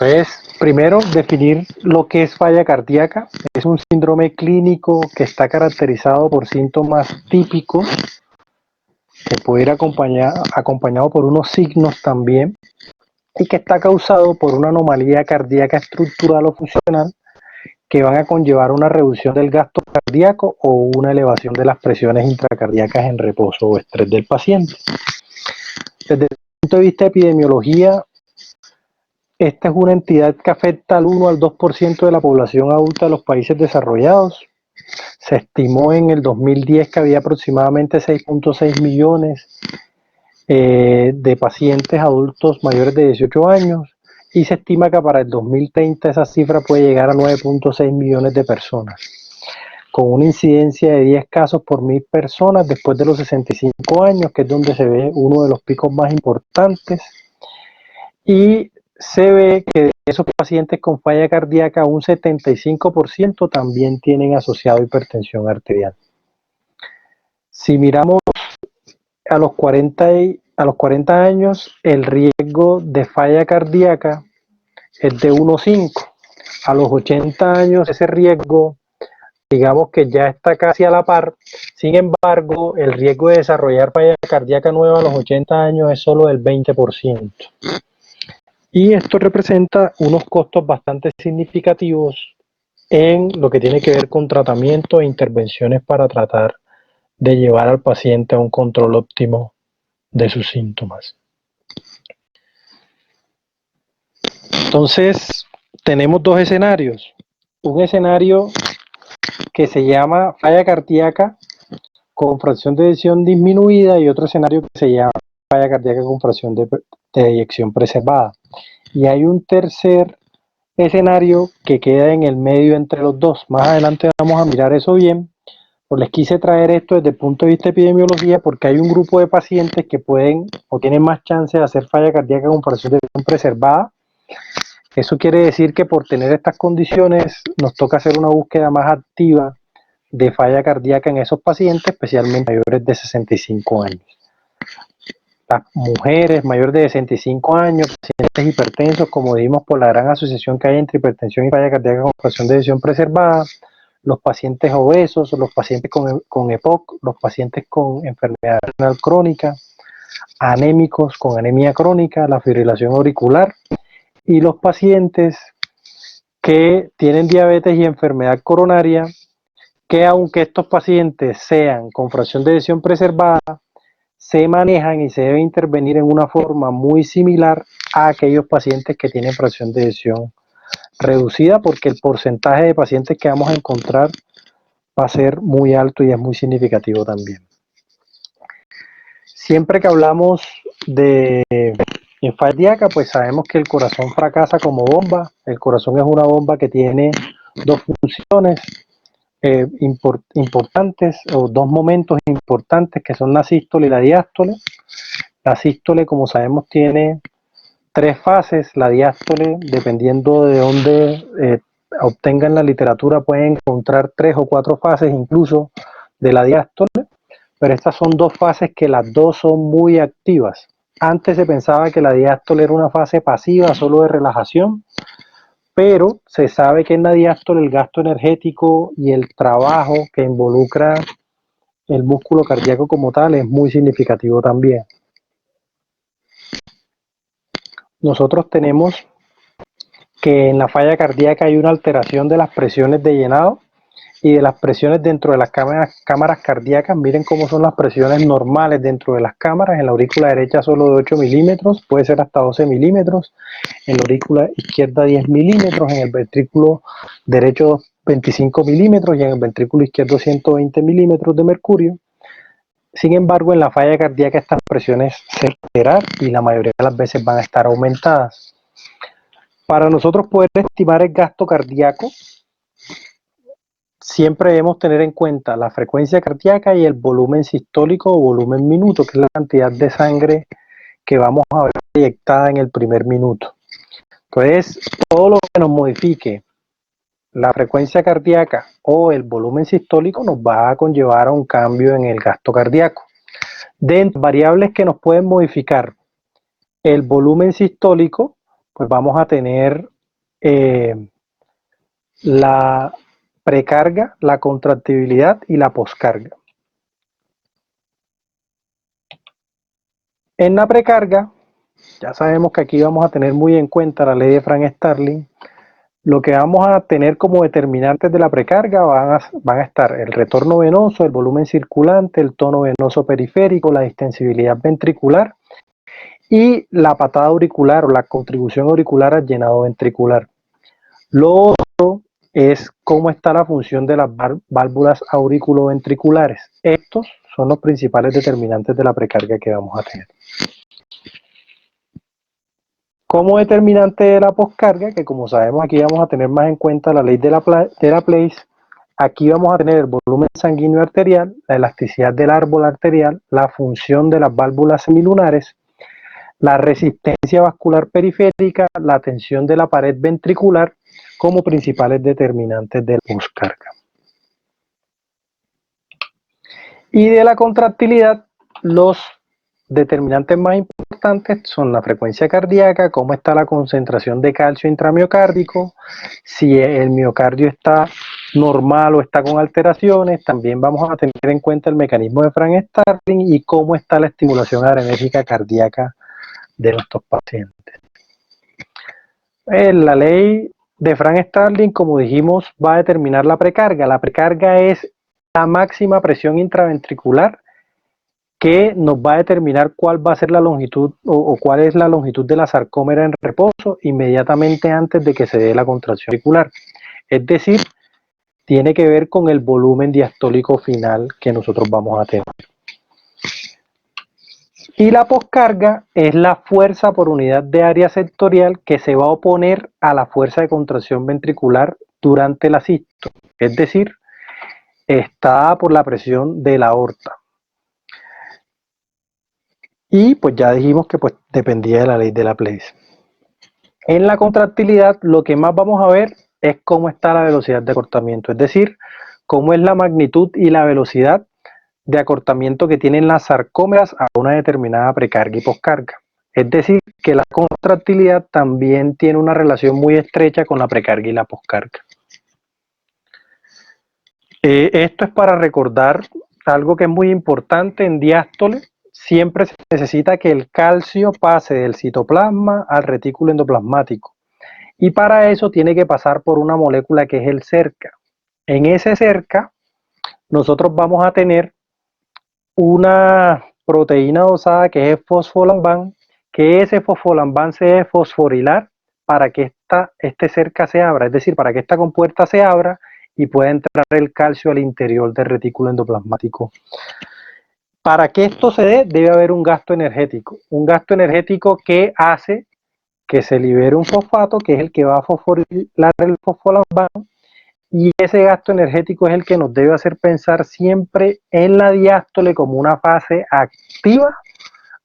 Entonces, primero, definir lo que es falla cardíaca. Es un síndrome clínico que está caracterizado por síntomas típicos, que puede ir acompañado por unos signos también, y que está causado por una anomalía cardíaca estructural o funcional que van a conllevar una reducción del gasto cardíaco o una elevación de las presiones intracardíacas en reposo o estrés del paciente. Desde el punto de vista de epidemiología, esta es una entidad que afecta al 1 al 2% de la población adulta de los países desarrollados. Se estimó en el 2010 que había aproximadamente 6.6 millones de pacientes adultos mayores de 18 años y se estima que para el 2030 esa cifra puede llegar a 9.6 millones de personas, con una incidencia de 10 casos por 1000 personas después de los 65 años, que es donde se ve uno de los picos más importantes. Y se ve que de esos pacientes con falla cardíaca, un 75% también tienen asociado hipertensión arterial. Si miramos a los 40 años, el riesgo de falla cardíaca es de 1,5. A los 80 años, ese riesgo, digamos que ya está casi a la par. Sin embargo, el riesgo de desarrollar falla cardíaca nueva a los 80 años es solo del 20%. Y esto representa unos costos bastante significativos en lo que tiene que ver con tratamiento e intervenciones para tratar de llevar al paciente a un control óptimo de sus síntomas. Entonces, tenemos dos escenarios. Un escenario que se llama falla cardíaca con fracción de eyección disminuida y otro escenario que se llama falla cardíaca con fracción de eyección preservada. Y hay un tercer escenario que queda en el medio entre los dos. Más adelante vamos a mirar eso bien. Pues les quise traer esto desde el punto de vista de epidemiología porque hay un grupo de pacientes que pueden o tienen más chance de hacer falla cardíaca con fracción de eyección preservada. Eso quiere decir que por tener estas condiciones nos toca hacer una búsqueda más activa de falla cardíaca en esos pacientes, especialmente mayores de 65 años. Las mujeres mayores de 65 años, pacientes hipertensos, como dijimos por la gran asociación que hay entre hipertensión y falla cardíaca con fracción de eyección preservada, los pacientes obesos, los pacientes con EPOC, los pacientes con enfermedad renal crónica, anémicos con anemia crónica, la fibrilación auricular, y los pacientes que tienen diabetes y enfermedad coronaria, que aunque estos pacientes sean con fracción de eyección preservada, se manejan y se debe intervenir en una forma muy similar a aquellos pacientes que tienen fracción de eyección reducida, porque el porcentaje de pacientes que vamos a encontrar va a ser muy alto y es muy significativo también. Siempre que hablamos de falla cardíaca, pues sabemos que el corazón fracasa como bomba. El corazón es una bomba que tiene dos funciones importantes, o dos momentos importantes, que son la sístole y la diástole. La sístole, como sabemos, tiene 3 fases. La diástole, dependiendo de dónde obtengan la literatura, pueden encontrar 3 o 4 fases incluso de la diástole, pero estas son 2 fases que las dos son muy activas. Antes se pensaba que la diástole era una fase pasiva, solo de relajación, pero se sabe que en la diástole el gasto energético y el trabajo que involucra el músculo cardíaco como tal es muy significativo también. Nosotros tenemos que en la falla cardíaca hay una alteración de las presiones de llenado y de las presiones dentro de las cámaras cardíacas. Miren cómo son las presiones normales dentro de las cámaras. En la aurícula derecha solo de 8 milímetros, puede ser hasta 12 milímetros. En la aurícula izquierda 10 milímetros, en el ventrículo derecho 25 milímetros y en el ventrículo izquierdo 120 milímetros de mercurio. Sin embargo, en la falla cardíaca estas presiones se alteran y la mayoría de las veces van a estar aumentadas. Para nosotros poder estimar el gasto cardíaco, siempre debemos tener en cuenta la frecuencia cardíaca y el volumen sistólico o volumen minuto, que es la cantidad de sangre que vamos a ver proyectada en el primer minuto. Entonces, todo lo que nos modifique la frecuencia cardíaca o el volumen sistólico nos va a conllevar a un cambio en el gasto cardíaco. Dentro de variables que nos pueden modificar el volumen sistólico, pues vamos a tener la precarga, la contractibilidad y la poscarga. En la precarga, ya sabemos que aquí vamos a tener muy en cuenta la ley de Frank-Starling. Lo que vamos a tener como determinantes de la precarga van a estar el retorno venoso, el volumen circulante, el tono venoso periférico, la distensibilidad ventricular y la patada auricular o la contribución auricular al llenado ventricular. Lo otro es cómo está la función de las válvulas auriculoventriculares. Estos son los principales determinantes de la precarga que vamos a tener. Como determinante de la poscarga, que como sabemos aquí vamos a tener más en cuenta la ley de la Place, aquí vamos a tener el volumen sanguíneo arterial, la elasticidad del árbol arterial, la función de las válvulas semilunares, la resistencia vascular periférica, la tensión de la pared ventricular como principales determinantes de la poscarga. Y de la contractilidad, los determinantes más importantes son la frecuencia cardíaca, cómo está la concentración de calcio intramiocárdico, si el miocardio está normal o está con alteraciones. También vamos a tener en cuenta el mecanismo de Frank-Starling y cómo está la estimulación adrenérgica cardíaca de nuestros pacientes. La ley de Frank-Starling, como dijimos, va a determinar la precarga. La precarga es la máxima presión intraventricular que nos va a determinar cuál va a ser la longitud o cuál es la longitud de la sarcómera en reposo inmediatamente antes de que se dé la contracción auricular. Es decir, tiene que ver con el volumen diastólico final que nosotros vamos a tener. Y la poscarga es la fuerza por unidad de área sectorial que se va a oponer a la fuerza de contracción ventricular durante la sístole. Es decir, está por la presión de la aorta. Y pues ya dijimos que pues dependía de la ley de Laplace. En la contractilidad lo que más vamos a ver es cómo está la velocidad de acortamiento, es decir, cómo es la magnitud y la velocidad de acortamiento que tienen las sarcómeras a una determinada precarga y poscarga. Es decir, que la contractilidad también tiene una relación muy estrecha con la precarga y la poscarga. Esto es para recordar algo que es muy importante en diástole. Siempre se necesita que el calcio pase del citoplasma al retículo endoplasmático. Y para eso tiene que pasar por una molécula que es el cerca. En ese cerca, nosotros vamos a tener una proteína dosada que es fosfolambán, que ese fosfolambán se debe fosforilar para que este cerca se abra, es decir, para que esta compuerta se abra y pueda entrar el calcio al interior del retículo endoplasmático. Para que esto se dé, debe haber un gasto energético que hace que se libere un fosfato, que es el que va a fosforilar el fosfolambán, y ese gasto energético es el que nos debe hacer pensar siempre en la diástole como una fase activa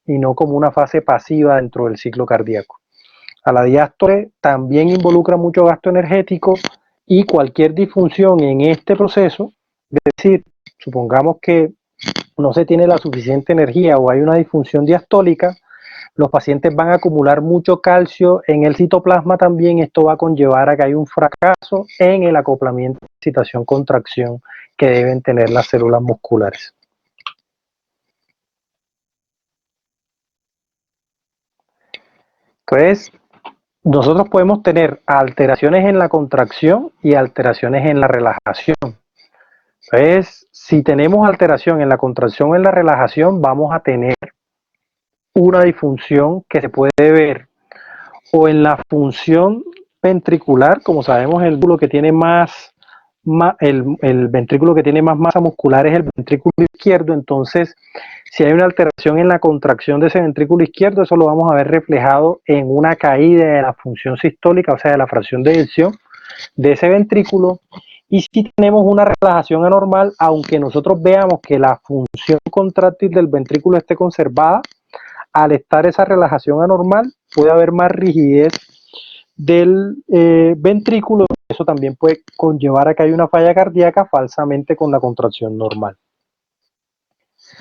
y no como una fase pasiva dentro del ciclo cardíaco. A la diástole también involucra mucho gasto energético y cualquier disfunción en este proceso, es decir, supongamos que no se tiene la suficiente energía o hay una disfunción diastólica, los pacientes van a acumular mucho calcio en el citoplasma también. Esto va a conllevar a que haya un fracaso en el acoplamiento de excitación-contracción que deben tener las células musculares. Entonces, nosotros podemos tener alteraciones en la contracción y alteraciones en la relajación. Entonces, si tenemos alteración en la contracción o en la relajación, vamos a tener una disfunción que se puede ver o en la función ventricular. Como sabemos, el ventrículo que tiene el ventrículo que tiene más masa muscular es el ventrículo izquierdo. Entonces, si hay una alteración en la contracción de ese ventrículo izquierdo, eso lo vamos a ver reflejado en una caída de la función sistólica, o sea, de la fracción de eyección de ese ventrículo. Y si tenemos una relajación anormal, aunque nosotros veamos que la función contráctil del ventrículo esté conservada, al estar esa relajación anormal, puede haber más rigidez del ventrículo. Eso también puede conllevar a que haya una falla cardíaca falsamente con la contracción normal.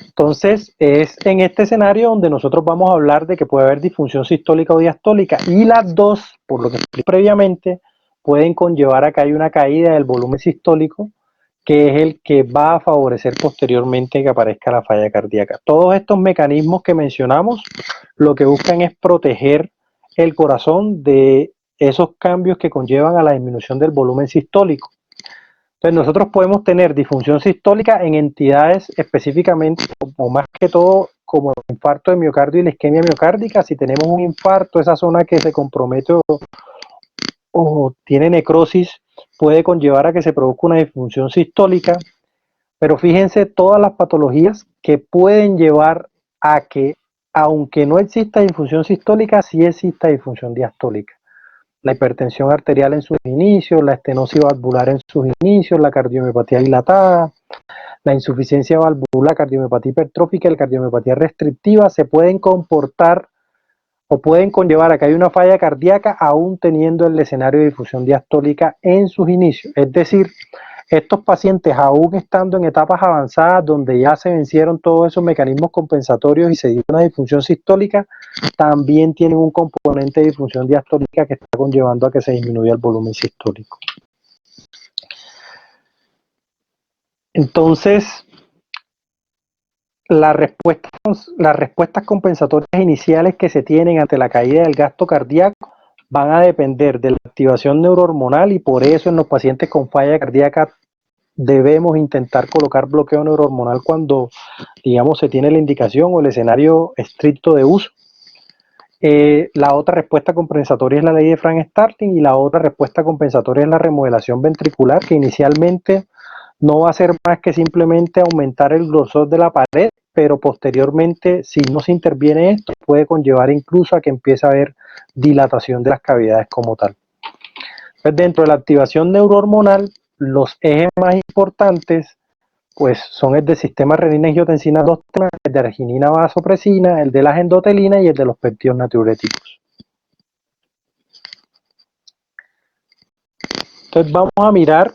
Entonces, es en este escenario donde nosotros vamos a hablar de que puede haber disfunción sistólica o diastólica, y las dos, por lo que expliqué previamente, pueden conllevar a que hay una caída del volumen sistólico, que es el que va a favorecer posteriormente que aparezca la falla cardíaca. Todos estos mecanismos que mencionamos lo que buscan es proteger el corazón de esos cambios que conllevan a la disminución del volumen sistólico. Entonces nosotros podemos tener disfunción sistólica en entidades específicamente, o más que todo, como el infarto de miocardio y la isquemia miocárdica. Si tenemos un infarto, esa zona que se compromete o tiene necrosis, puede conllevar a que se produzca una disfunción sistólica. Pero fíjense todas las patologías que pueden llevar a que, aunque no exista disfunción sistólica, sí exista disfunción diastólica. La hipertensión arterial en sus inicios, la estenosis valvular en sus inicios, la cardiomiopatía dilatada, la insuficiencia valvular, la cardiomiopatía hipertrófica y la cardiomiopatía restrictiva se pueden comportar o pueden conllevar a que haya una falla cardíaca aún teniendo el escenario de difusión diastólica en sus inicios. Es decir, estos pacientes, aún estando en etapas avanzadas donde ya se vencieron todos esos mecanismos compensatorios y se dio una disfunción sistólica, también tienen un componente de disfunción diastólica que está conllevando a que se disminuya el volumen sistólico. Entonces, las respuestas compensatorias iniciales que se tienen ante la caída del gasto cardíaco van a depender de la activación neurohormonal, y por eso en los pacientes con falla cardíaca debemos intentar colocar bloqueo neurohormonal cuando, digamos, se tiene la indicación o el escenario estricto de uso. La otra respuesta compensatoria es la ley de Frank-Starling, y la otra respuesta compensatoria es la remodelación ventricular, que inicialmente no va a ser más que simplemente aumentar el grosor de la pared, pero posteriormente, si no se interviene esto, puede conllevar incluso a que empiece a haber dilatación de las cavidades como tal. Pues dentro de la activación neurohormonal, los ejes más importantes pues son el del sistema renina-angiotensina-aldosterona, el de arginina-vasopresina, el de las endotelinas y el de los péptidos natriuréticos. Entonces vamos a mirar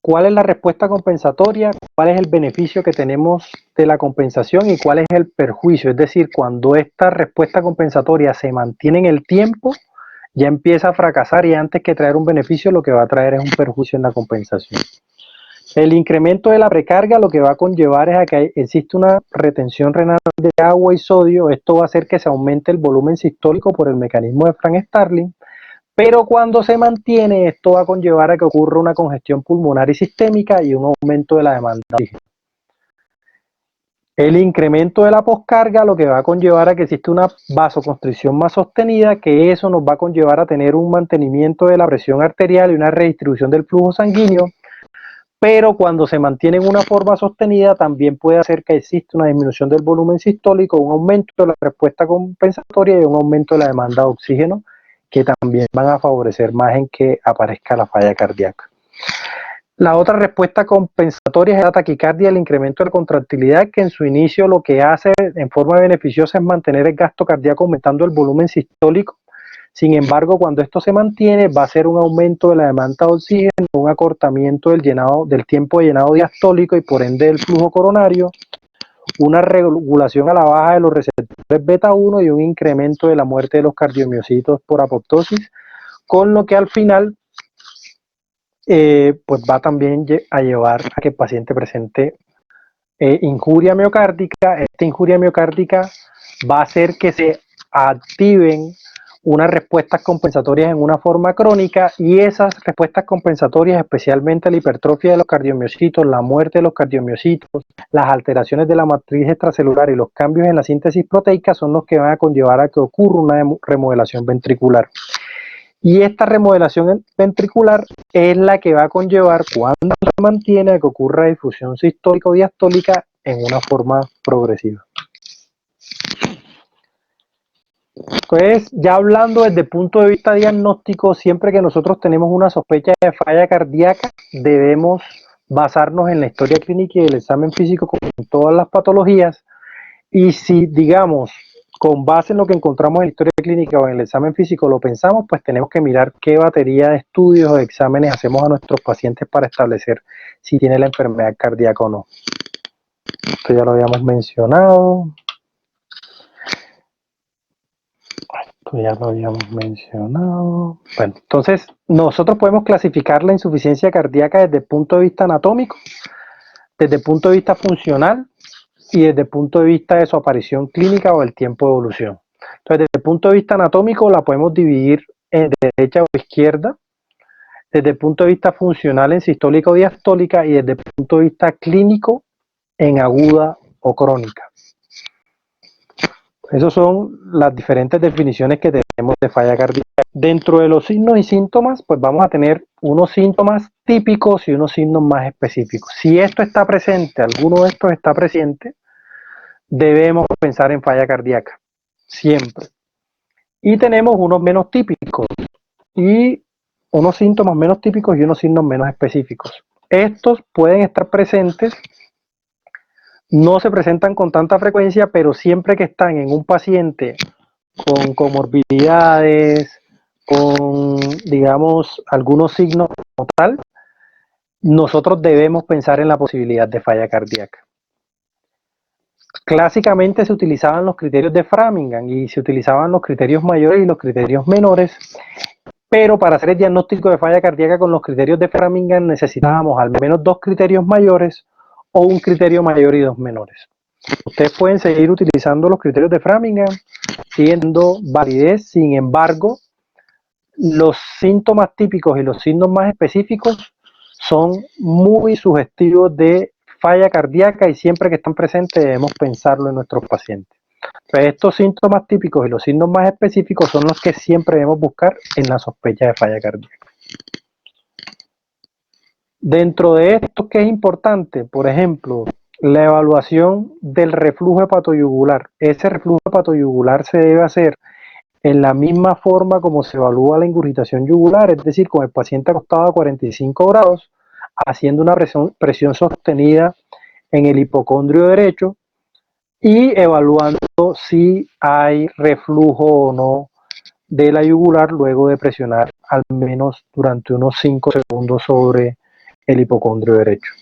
cuál es la respuesta compensatoria, cuál es el beneficio que tenemos de la compensación y cuál es el perjuicio. Es decir, cuando esta respuesta compensatoria se mantiene en el tiempo, ya empieza a fracasar, y antes que traer un beneficio, lo que va a traer es un perjuicio en la compensación. El incremento de la precarga lo que va a conllevar es a que existe una retención renal de agua y sodio. Esto va a hacer que se aumente el volumen sistólico por el mecanismo de Frank-Starling, pero cuando se mantiene, esto va a conllevar a que ocurra una congestión pulmonar y sistémica y un aumento de la demanda de oxígeno. El incremento de la poscarga lo que va a conllevar a que existe una vasoconstricción más sostenida, que eso nos va a conllevar a tener un mantenimiento de la presión arterial y una redistribución del flujo sanguíneo, pero cuando se mantiene en una forma sostenida también puede hacer que exista una disminución del volumen sistólico, un aumento de la respuesta compensatoria y un aumento de la demanda de oxígeno, que también van a favorecer más en que aparezca la falla cardíaca. La otra respuesta compensatoria es la taquicardia, el incremento de la contractilidad, que en su inicio lo que hace en forma beneficiosa es mantener el gasto cardíaco aumentando el volumen sistólico. Sin embargo, cuando esto se mantiene, va a ser un aumento de la demanda de oxígeno, un acortamiento del tiempo de llenado diastólico y por ende del flujo coronario, una regulación a la baja de los receptores beta 1 y un incremento de la muerte de los cardiomiocitos por apoptosis, con lo que al final pues va también a llevar a que el paciente presente injuria miocárdica. Esta injuria miocárdica va a hacer que se activen unas respuestas compensatorias en una forma crónica, y esas respuestas compensatorias, especialmente la hipertrofia de los cardiomiocitos, la muerte de los cardiomiocitos, las alteraciones de la matriz extracelular y los cambios en la síntesis proteica, son los que van a conllevar a que ocurra una remodelación ventricular. Y esta remodelación ventricular es la que va a conllevar, cuando se mantiene, a que ocurra difusión sistólica o diastólica en una forma progresiva. Pues ya hablando desde el punto de vista diagnóstico, siempre que nosotros tenemos una sospecha de falla cardíaca, debemos basarnos en la historia clínica y el examen físico como en todas las patologías. Y si, digamos, con base en lo que encontramos en la historia clínica o en el examen físico lo pensamos, pues tenemos que mirar qué batería de estudios o de exámenes hacemos a nuestros pacientes para establecer si tiene la enfermedad cardíaca o no. Esto ya lo habíamos mencionado. Esto ya lo habíamos mencionado. Bueno, entonces nosotros podemos clasificar la insuficiencia cardíaca desde el punto de vista anatómico, desde el punto de vista funcional y desde el punto de vista de su aparición clínica o el tiempo de evolución. Entonces, desde el punto de vista anatómico la podemos dividir en derecha o izquierda, desde el punto de vista funcional en sistólica o diastólica y desde el punto de vista clínico en aguda o crónica. Esas son las diferentes definiciones que tenemos de falla cardíaca. Dentro de los signos y síntomas, pues vamos a tener unos síntomas típicos y unos signos más específicos. Si esto está presente, alguno de estos está presente, debemos pensar en falla cardíaca, siempre. Y tenemos unos menos típicos y unos síntomas menos típicos y unos signos menos específicos. Estos pueden estar presentes, no se presentan con tanta frecuencia, pero siempre que están en un paciente con comorbilidades, con, digamos, algunos signos como tal, nosotros debemos pensar en la posibilidad de falla cardíaca. Clásicamente se utilizaban los criterios de Framingham y se utilizaban los criterios mayores y los criterios menores, pero para hacer el diagnóstico de falla cardíaca con los criterios de Framingham necesitábamos al menos 2 criterios mayores o un criterio mayor y 2 menores. Ustedes pueden seguir utilizando los criterios de Framingham, siendo validez, sin embargo, los síntomas típicos y los signos más específicos son muy sugestivos de falla cardíaca y siempre que están presentes debemos pensarlo en nuestros pacientes. Entonces, estos síntomas típicos y los signos más específicos son los que siempre debemos buscar en la sospecha de falla cardíaca. Dentro de esto, ¿qué es importante? Por ejemplo, la evaluación del reflujo hepatoyugular. Ese reflujo hepatoyugular se debe hacer en la misma forma como se evalúa la ingurgitación yugular, es decir, con el paciente acostado a 45 grados, haciendo una presión sostenida en el hipocondrio derecho y evaluando si hay reflujo o no de la yugular luego de presionar al menos durante unos 5 segundos sobre el hipocondrio derecho.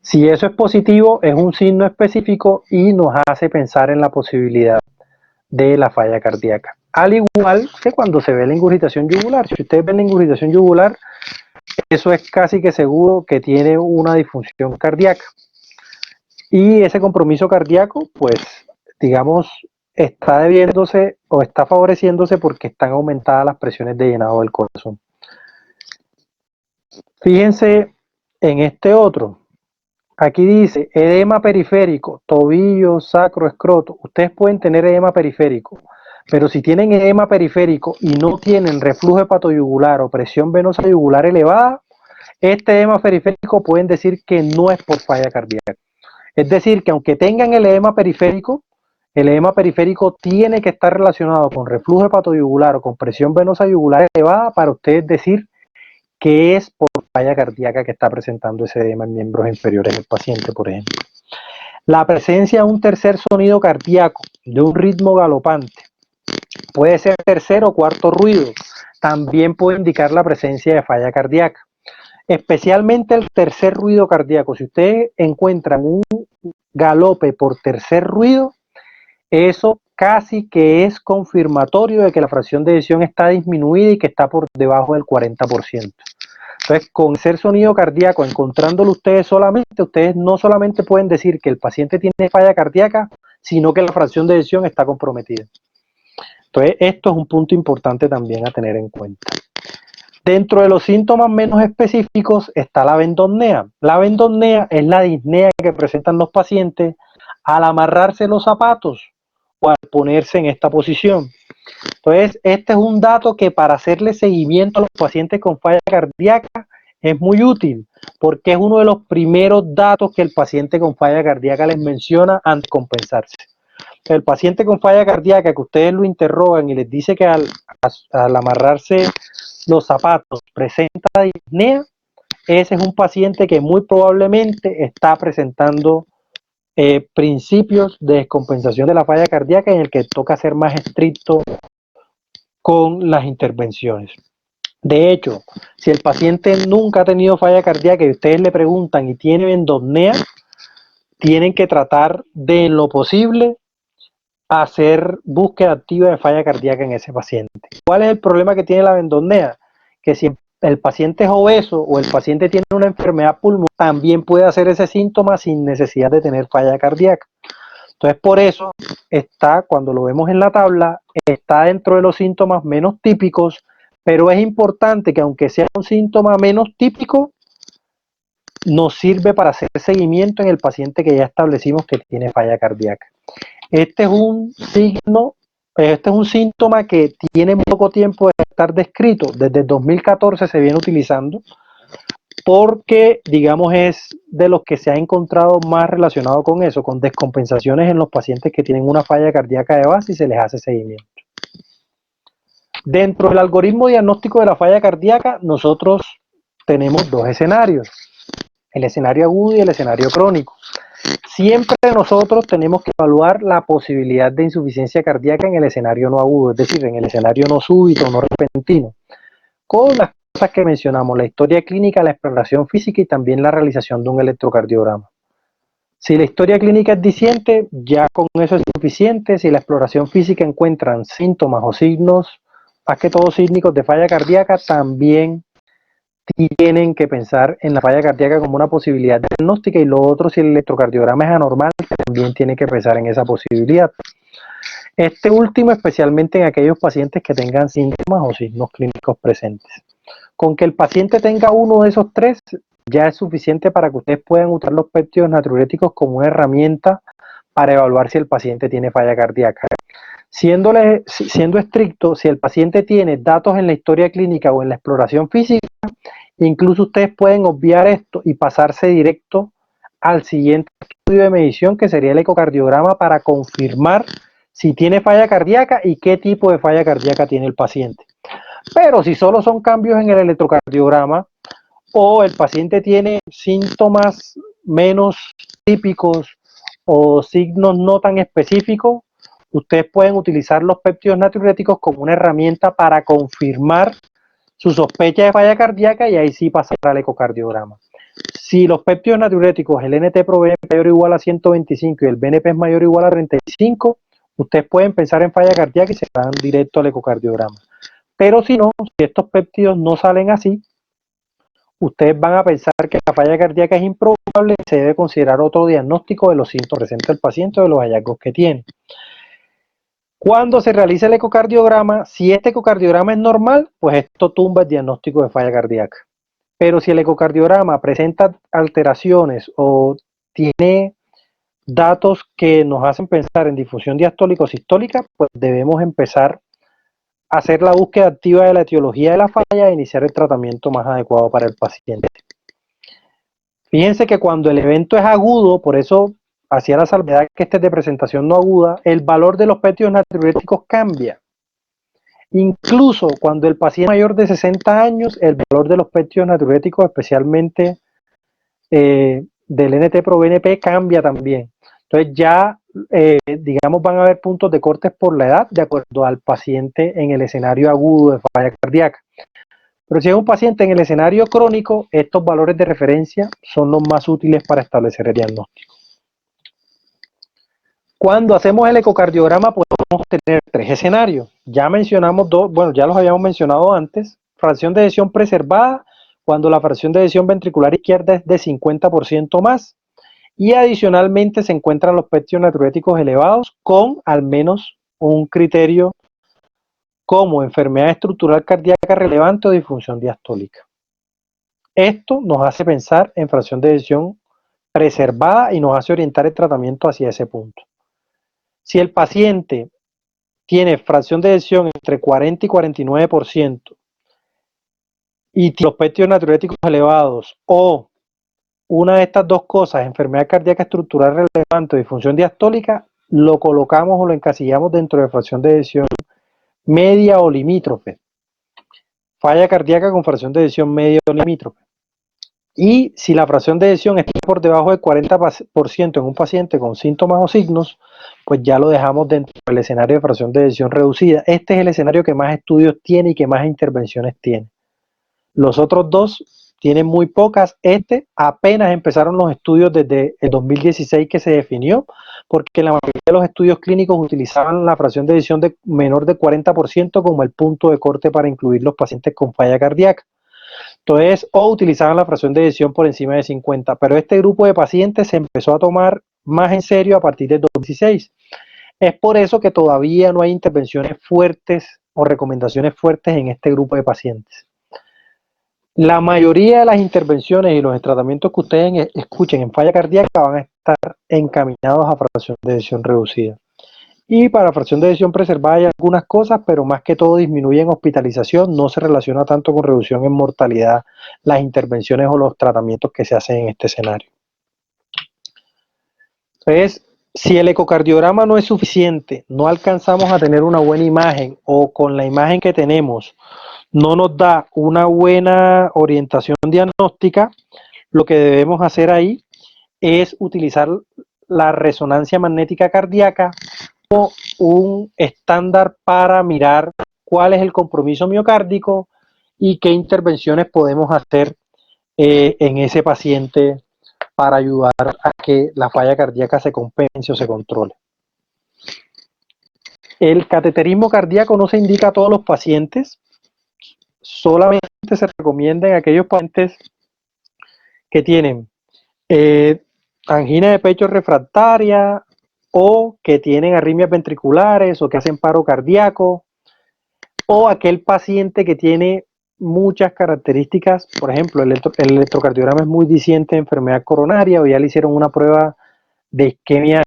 Si eso es positivo, es un signo específico y nos hace pensar en la posibilidad de la falla cardíaca. Al igual que cuando se ve la ingurgitación yugular. Si ustedes ven la ingurgitación yugular, eso es casi que seguro que tiene una disfunción cardíaca. Y ese compromiso cardíaco, pues, digamos, está debiéndose o está favoreciéndose porque están aumentadas las presiones de llenado del corazón. Fíjense en este otro. Aquí dice edema periférico, tobillo, sacro, escroto. Ustedes pueden tener edema periférico, pero si tienen edema periférico y no tienen reflujo hepatoyugular o presión venosa yugular elevada, este edema periférico pueden decir que no es por falla cardíaca. Es decir, que aunque tengan el edema periférico tiene que estar relacionado con reflujo hepatoyugular o con presión venosa yugular elevada para ustedes decir que es por falla cardíaca que está presentando ese edema en miembros inferiores del paciente, por ejemplo. La presencia de un tercer sonido cardíaco, de un ritmo galopante, puede ser tercer o cuarto ruido, también puede indicar la presencia de falla cardíaca. Especialmente el tercer ruido cardíaco. Si ustedes encuentran un galope por tercer ruido, eso casi que es confirmatorio de que la fracción de eyección está disminuida y que está por debajo del 40%. Entonces, con ser sonido cardíaco, encontrándolo ustedes no solamente pueden decir que el paciente tiene falla cardíaca, sino que la fracción de eyección está comprometida. Entonces, esto es un punto importante también a tener en cuenta. Dentro de los síntomas menos específicos está la vendopnea. La vendopnea es la disnea que presentan los pacientes al amarrarse los zapatos o al ponerse en esta posición. Entonces, este es un dato que para hacerle seguimiento a los pacientes con falla cardíaca es muy útil, porque es uno de los primeros datos que el paciente con falla cardíaca les menciona antes de compensarse. El paciente con falla cardíaca que ustedes lo interrogan y les dice que al amarrarse los zapatos presenta disnea, ese es un paciente que muy probablemente está presentando principios de descompensación de la falla cardíaca en el que toca ser más estricto con las intervenciones. De hecho, si el paciente nunca ha tenido falla cardíaca y ustedes le preguntan y tiene vendopnea, tienen que tratar de, en lo posible, hacer búsqueda activa de falla cardíaca en ese paciente. ¿Cuál es el problema que tiene la bendomnea? Que si el paciente es obeso o el paciente tiene una enfermedad pulmonar, también puede hacer ese síntoma sin necesidad de tener falla cardíaca. Entonces, por eso está, cuando lo vemos en la tabla, está dentro de los síntomas menos típicos, pero es importante que aunque sea un síntoma menos típico, nos sirve para hacer seguimiento en el paciente que ya establecimos que tiene falla cardíaca. Este es un signo, este es un síntoma que tiene poco tiempo de estar descrito. Desde el 2014 se viene utilizando porque, digamos, es de los que se ha encontrado más relacionado con eso, con descompensaciones en los pacientes que tienen una falla cardíaca de base y se les hace seguimiento. Dentro del algoritmo diagnóstico de la falla cardíaca, nosotros tenemos dos escenarios, el escenario agudo y el escenario crónico. Siempre nosotros tenemos que evaluar la posibilidad de insuficiencia cardíaca en el escenario no agudo, es decir, en el escenario no súbito, no repentino, con las cosas que mencionamos, la historia clínica, la exploración física y también la realización de un electrocardiograma. Si la historia clínica es diciente, ya con eso es suficiente. Si la exploración física encuentran síntomas o signos, más que todo sísmicos de falla cardíaca, también tienen que pensar en la falla cardíaca como una posibilidad diagnóstica, y lo otro, si el electrocardiograma es anormal, también tiene que pensar en esa posibilidad. Este último, especialmente en aquellos pacientes que tengan síntomas o signos clínicos presentes. Con que el paciente tenga uno de esos tres, ya es suficiente para que ustedes puedan usar los péptidos natriuréticos como una herramienta para evaluar si el paciente tiene falla cardíaca. Siendo estricto, si el paciente tiene datos en la historia clínica o en la exploración física, incluso ustedes pueden obviar esto y pasarse directo al siguiente estudio de medición, que sería el ecocardiograma, para confirmar si tiene falla cardíaca y qué tipo de falla cardíaca tiene el paciente. Pero si solo son cambios en el electrocardiograma o el paciente tiene síntomas menos típicos o signos no tan específicos, ustedes pueden utilizar los péptidos natriuréticos como una herramienta para confirmar su sospecha de falla cardíaca y ahí sí pasar al ecocardiograma. Si los péptidos natriuréticos, el NT-proBNP es mayor o igual a 125 y el BNP es mayor o igual a 35, ustedes pueden pensar en falla cardíaca y se van directo al ecocardiograma. Pero si no, si estos péptidos no salen así, ustedes van a pensar que la falla cardíaca es improbable y se debe considerar otro diagnóstico de los síntomas presentes del paciente o de los hallazgos que tiene. Cuando se realiza el ecocardiograma, si este ecocardiograma es normal, pues esto tumba el diagnóstico de falla cardíaca. Pero si el ecocardiograma presenta alteraciones o tiene datos que nos hacen pensar en disfunción diastólica o sistólica, pues debemos empezar a hacer la búsqueda activa de la etiología de la falla e iniciar el tratamiento más adecuado para el paciente. Fíjense que cuando el evento es agudo, por eso hacía la salvedad que este es de presentación no aguda, el valor de los péptidos natriuréticos cambia. Incluso cuando el paciente es mayor de 60 años, el valor de los péptidos natriuréticos, especialmente del NT-proBNP, cambia también. Entonces ya, digamos, van a haber puntos de cortes por la edad de acuerdo al paciente en el escenario agudo de falla cardíaca. Pero si es un paciente en el escenario crónico, estos valores de referencia son los más útiles para establecer el diagnóstico. Cuando hacemos el ecocardiograma podemos tener tres escenarios. Ya mencionamos dos, bueno, ya los habíamos mencionado antes. Fracción de eyección preservada, cuando la fracción de eyección ventricular izquierda es de 50% más. Y adicionalmente se encuentran los péptidos natriuréticos elevados con al menos un criterio como enfermedad estructural cardíaca relevante o disfunción diastólica. Esto nos hace pensar en fracción de eyección preservada y nos hace orientar el tratamiento hacia ese punto. Si el paciente tiene fracción de eyección entre 40 y 49% y los péptidos natriuréticos elevados, o una de estas dos cosas, enfermedad cardíaca estructural relevante o disfunción diastólica, lo colocamos o lo encasillamos dentro de fracción de eyección media o limítrofe. Falla cardíaca con fracción de eyección media o limítrofe. Y si la fracción de eyección está por debajo del 40% en un paciente con síntomas o signos, pues ya lo dejamos dentro del escenario de fracción de eyección reducida. Este es el escenario que más estudios tiene y que más intervenciones tiene. Los otros dos tienen muy pocas. Apenas empezaron los estudios desde el 2016 que se definió, porque la mayoría de los estudios clínicos utilizaban la fracción de eyección de menor de 40% como el punto de corte para incluir los pacientes con falla cardíaca. Entonces, o utilizaban la fracción de eyección por encima de 50, pero este grupo de pacientes se empezó a tomar más en serio a partir del 2016. Es por eso que todavía no hay intervenciones fuertes o recomendaciones fuertes en este grupo de pacientes. La mayoría de las intervenciones y los tratamientos que ustedes escuchen en falla cardíaca van a estar encaminados a fracción de eyección reducida. Y para fracción de eyección preservada hay algunas cosas, pero más que todo disminuyen hospitalización, no se relaciona tanto con reducción en mortalidad las intervenciones o los tratamientos que se hacen en este escenario. Entonces, si el ecocardiograma no es suficiente, no alcanzamos a tener una buena imagen o con la imagen que tenemos no nos da una buena orientación diagnóstica, lo que debemos hacer ahí es utilizar la resonancia magnética cardíaca como un estándar para mirar cuál es el compromiso miocárdico y qué intervenciones podemos hacer en ese paciente para ayudar a que la falla cardíaca se compense o se controle. El cateterismo cardíaco no se indica a todos los pacientes, solamente se recomienda en aquellos pacientes que tienen angina de pecho refractaria o que tienen arritmias ventriculares o que hacen paro cardíaco, o aquel paciente que tiene muchas características, por ejemplo, el electrocardiograma es muy diciente de enfermedad coronaria, o ya le hicieron una prueba de isquemia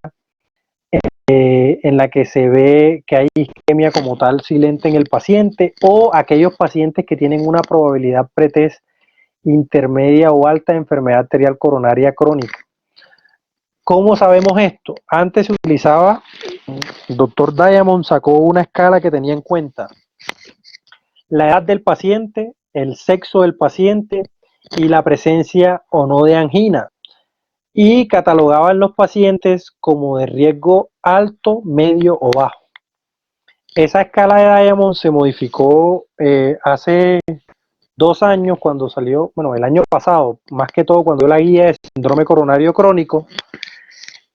en la que se ve que hay isquemia como tal silente en el paciente, o aquellos pacientes que tienen una probabilidad pretest intermedia o alta de enfermedad arterial coronaria crónica. ¿Cómo sabemos esto? Antes se utilizaba, el doctor Diamond sacó una escala que tenía en cuenta la edad del paciente, el sexo del paciente y la presencia o no de angina, y catalogaban los pacientes como de riesgo alto, medio o bajo. Esa escala de Diamond se modificó hace 2 años cuando salió, bueno, el año pasado, más que todo cuando la guía de síndrome coronario crónico,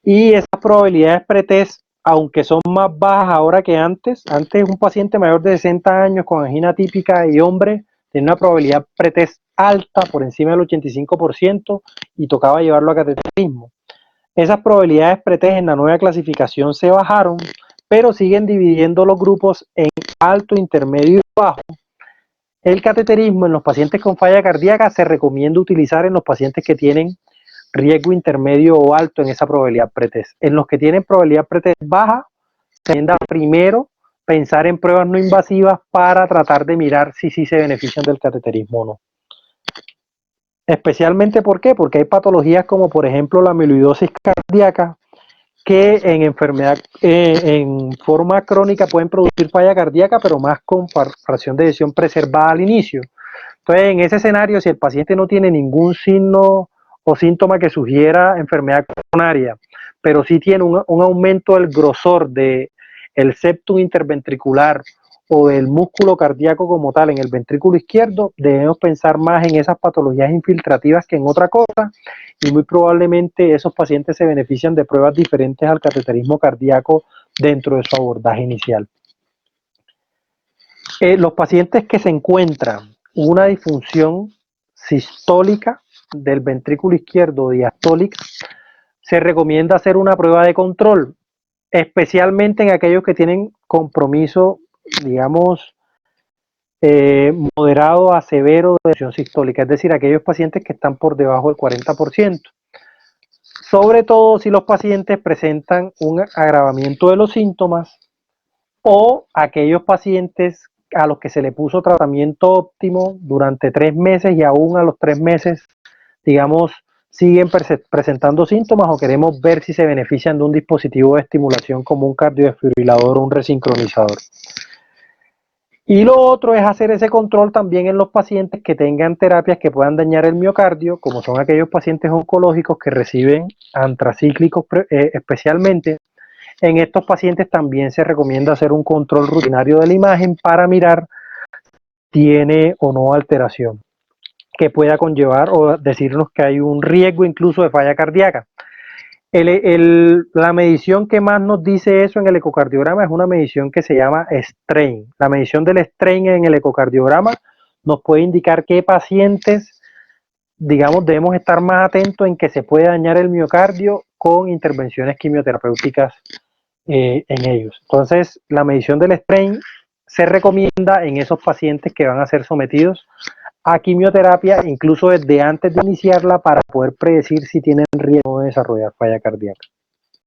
y esas probabilidades pretest, aunque son más bajas ahora que antes un paciente mayor de 60 años con angina típica y hombre tiene una probabilidad pretest alta por encima del 85% y tocaba llevarlo a cateterismo. Esas probabilidades pretest en la nueva clasificación se bajaron, pero siguen dividiendo los grupos en alto, intermedio y bajo. El cateterismo en los pacientes con falla cardíaca se recomienda utilizar en los pacientes que tienen riesgo intermedio o alto en esa probabilidad pretest. En los que tienen probabilidad pretest baja, se recomienda primero pensar en pruebas no invasivas para tratar de mirar si sí se benefician del cateterismo o no. Especialmente, ¿por qué? Porque hay patologías como por ejemplo la amiloidosis cardíaca que en enfermedad en forma crónica pueden producir falla cardíaca, pero más con fracción de eyección preservada al inicio. Entonces, en ese escenario, si el paciente no tiene ningún signo o síntoma que sugiera enfermedad coronaria, pero sí tiene un aumento del grosor del septum interventricular o del músculo cardíaco como tal en el ventrículo izquierdo, debemos pensar más en esas patologías infiltrativas que en otra cosa, y muy probablemente esos pacientes se benefician de pruebas diferentes al cateterismo cardíaco dentro de su abordaje inicial. Los pacientes que se encuentran una disfunción sistólica del ventrículo izquierdo diastólica, se recomienda hacer una prueba de control, especialmente en aquellos que tienen compromiso, digamos, moderado a severo de disfunción sistólica, es decir, aquellos pacientes que están por debajo del 40%. Sobre todo si los pacientes presentan un agravamiento de los síntomas o aquellos pacientes a los que se le puso tratamiento óptimo durante 3 meses y aún a los 3 meses, digamos, siguen presentando síntomas o queremos ver si se benefician de un dispositivo de estimulación como un cardiodesfibrilador o un resincronizador. Y lo otro es hacer ese control también en los pacientes que tengan terapias que puedan dañar el miocardio, como son aquellos pacientes oncológicos que reciben antracíclicos especialmente. En estos pacientes también se recomienda hacer un control rutinario de la imagen para mirar si tiene o no alteración. que pueda conllevar o decirnos que hay un riesgo incluso de falla cardíaca. La medición que más nos dice eso en el ecocardiograma es una medición que se llama strain. La medición del strain en el ecocardiograma nos puede indicar qué pacientes, digamos, debemos estar más atentos en que se puede dañar el miocardio con intervenciones quimioterapéuticas en ellos. Entonces, la medición del strain se recomienda en esos pacientes que van a ser sometidos a quimioterapia, incluso desde antes de iniciarla, para poder predecir si tienen riesgo de desarrollar falla cardíaca.